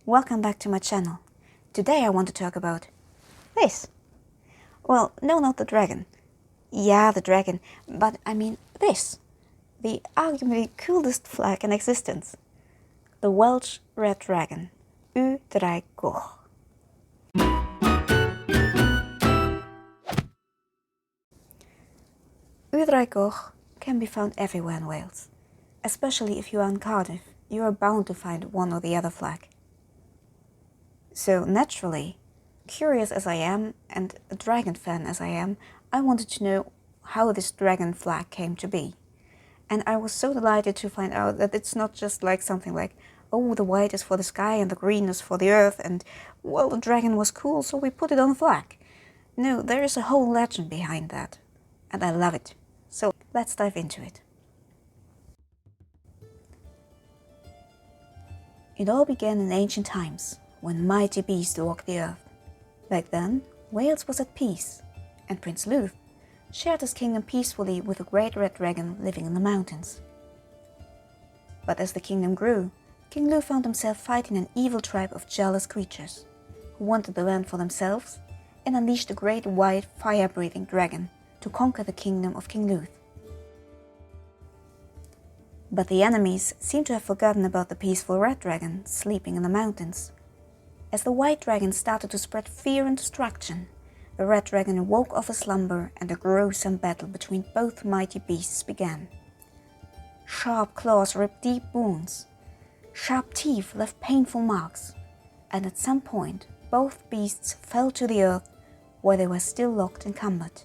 Welcome back to my channel. Today I want to talk about this. Well, no, not the dragon. Yeah, the dragon, but I mean this. The arguably coolest flag in existence. The Welsh Red Dragon, U Draigwch. U Draigwch can be found everywhere in Wales. Especially if you are in Cardiff, you are bound to find one or the other flag. So naturally, curious as I am and a dragon fan as I am, I wanted to know how this dragon flag came to be. And I was so delighted to find out that it's not just like something like, oh, the white is for the sky and the green is for the earth and, well, the dragon was cool, so we put it on the flag. No, there is a whole legend behind that. And I love it. So let's dive into it. It all began in ancient times, when mighty beasts walked the earth. Back then, Wales was at peace, and Prince Lew shared his kingdom peacefully with a great red dragon living in the mountains. But as the kingdom grew, King Lew found himself fighting an evil tribe of jealous creatures, who wanted the land for themselves and unleashed a great white fire-breathing dragon to conquer the kingdom of King Lew. But the enemies seemed to have forgotten about the peaceful red dragon sleeping in the mountains. As the white dragon started to spread fear and destruction, the red dragon woke off a slumber and a gruesome battle between both mighty beasts began. Sharp claws ripped deep wounds, sharp teeth left painful marks, and at some point both beasts fell to the earth where they were still locked in combat.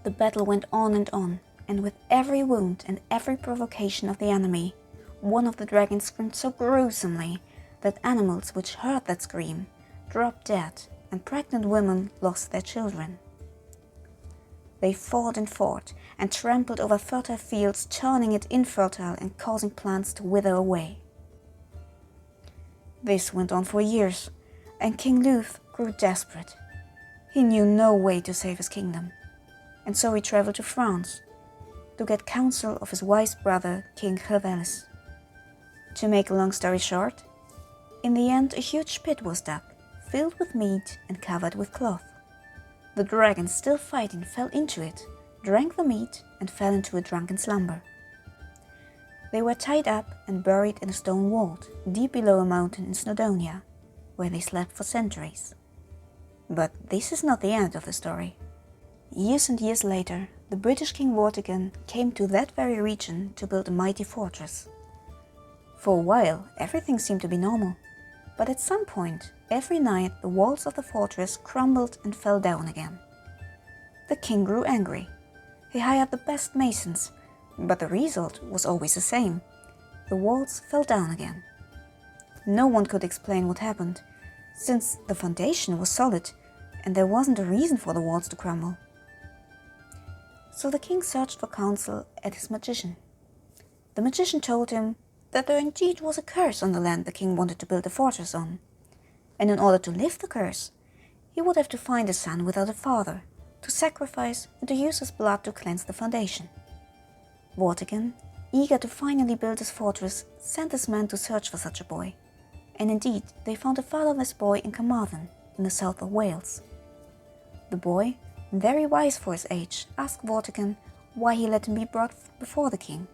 The battle went on, and with every wound and every provocation of the enemy, one of the dragons screamed so gruesomely that animals which heard that scream dropped dead and pregnant women lost their children. They fought and trampled over fertile fields, turning it infertile and causing plants to wither away. This went on for years, and King Lew grew desperate. He knew no way to save his kingdom, and so he traveled to France to get counsel of his wise brother, King Llewellys. To make a long story short, in the end a huge pit was dug, filled with meat and covered with cloth. The dragon, still fighting, fell into it, drank the meat and fell into a drunken slumber. They were tied up and buried in a stone vault deep below a mountain in Snowdonia, where they slept for centuries. But this is not the end of the story. Years and years later, the British King Vortigern came to that very region to build a mighty fortress. For a while, everything seemed to be normal, but at some point, every night the walls of the fortress crumbled and fell down again. The king grew angry. He hired the best masons, but the result was always the same. The walls fell down again. No one could explain what happened, since the foundation was solid and there wasn't a reason for the walls to crumble. So the king searched for counsel at his magician. The magician told him that there indeed was a curse on the land the king wanted to build a fortress on, and in order to lift the curse, he would have to find a son without a father, to sacrifice and to use his blood to cleanse the foundation. Vortigern, eager to finally build his fortress, sent his men to search for such a boy, and indeed they found a fatherless boy in Carmarthen, in the south of Wales. The boy, very wise for his age, asked Vortigern why he let him be brought before the king.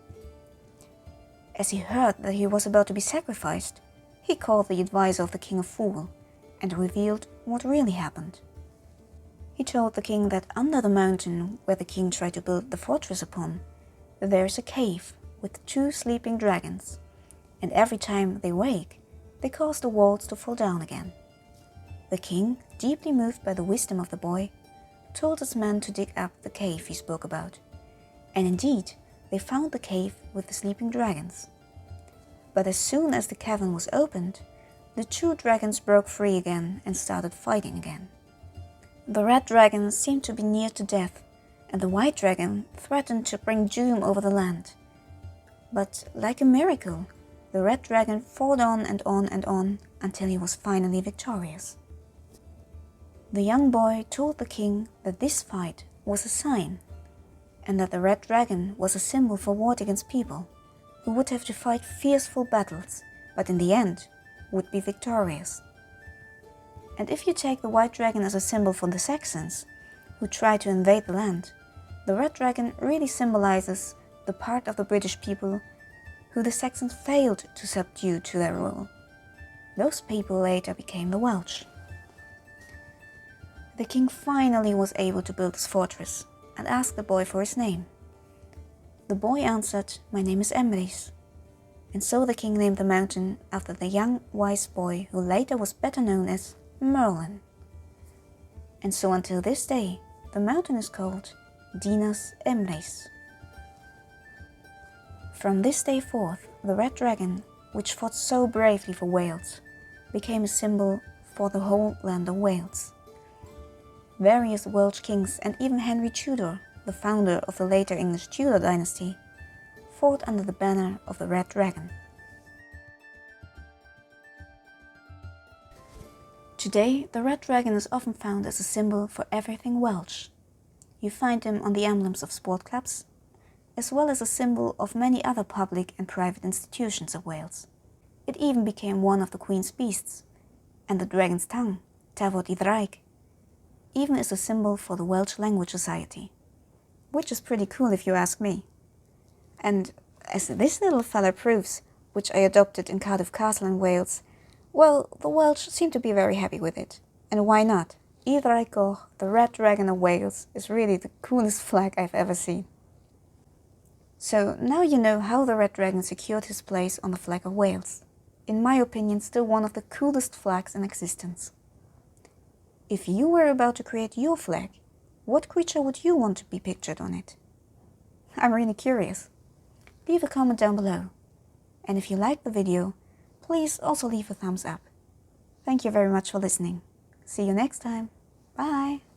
As he heard that he was about to be sacrificed, he called the advisor of the king a fool and revealed what really happened. He told the king that under the mountain where the king tried to build the fortress upon, there is a cave with 2 sleeping dragons, and every time they wake, they cause the walls to fall down again. The king, deeply moved by the wisdom of the boy, told his men to dig up the cave he spoke about, and indeed, they found the cave with the sleeping dragons. But as soon as the cavern was opened, the 2 dragons broke free again and started fighting again. The red dragon seemed to be near to death, and the white dragon threatened to bring doom over the land. But like a miracle, the red dragon fought on until he was finally victorious. The young boy told the king that this fight was a sign, and that the red dragon was a symbol for Vortigern's people, who would have to fight fierceful battles, but in the end would be victorious. And if you take the white dragon as a symbol for the Saxons, who tried to invade the land, the red dragon really symbolizes the part of the British people who the Saxons failed to subdue to their rule. Those people later became the Welsh. The king finally was able to build his fortress and asked the boy for his name. The boy answered, "My name is Emrys." And so the king named the mountain after the young wise boy who later was better known as Merlin. And so until this day, the mountain is called Dinas Emrys. From this day forth, the red dragon, which fought so bravely for Wales, became a symbol for the whole land of Wales. Various Welsh kings and even Henry Tudor, the founder of the later English Tudor dynasty, fought under the banner of the red dragon. Today, the red dragon is often found as a symbol for everything Welsh. You find him on the emblems of sport clubs, as well as a symbol of many other public and private institutions of Wales. It even became one of the Queen's beasts, and the dragon's tongue, Tafod y Ddraig, even is a symbol for the Welsh Language Society, which is pretty cool if you ask me. And as this little fella proves, which I adopted in Cardiff Castle in Wales, well, the Welsh seem to be very happy with it. And why not? Y Ddraig Goch, the Red Dragon of Wales, is really the coolest flag I've ever seen. So now you know how the Red Dragon secured his place on the flag of Wales. In my opinion, still one of the coolest flags in existence. If you were about to create your flag, what creature would you want to be pictured on it? I'm really curious. Leave a comment down below. And if you liked the video, please also leave a thumbs up. Thank you very much for listening. See you next time. Bye!